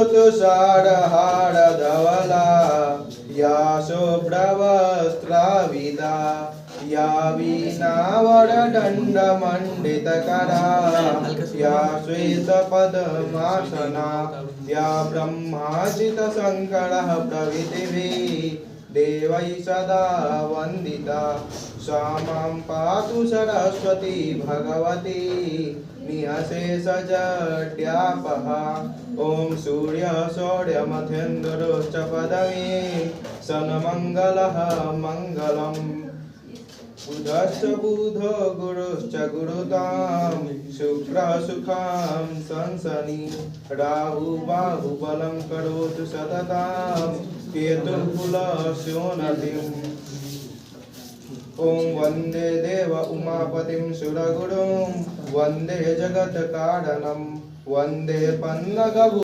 ऋतुषाढहारधवला या शुभ्रवस्त्राविदा या वीणावरदण्डमण्डितकरा या श्वेतपद्मासना या ब्रह्माजितशङ्करः प्रभृतिभिः देवैः सदा वन्दिता सा मां पातु सरस्वती भगवती निःशेषजड्यापहा। ॐ सूर्यशौर्यमथेन्दुश्च पदवी सन्मङ्गलः मङ्गलम् बुधश्च बुधो गुरुश्च गुरुतां शुक्रः सुखां संसनि राहु बाहुबलं करोतु सततां केतुः कुलस्योन्नतिम्। ॐ वन्दे देव उमापतिं सुरगुरुं वन्दे जगत्कारणं वन्दे पन्नगभूषणं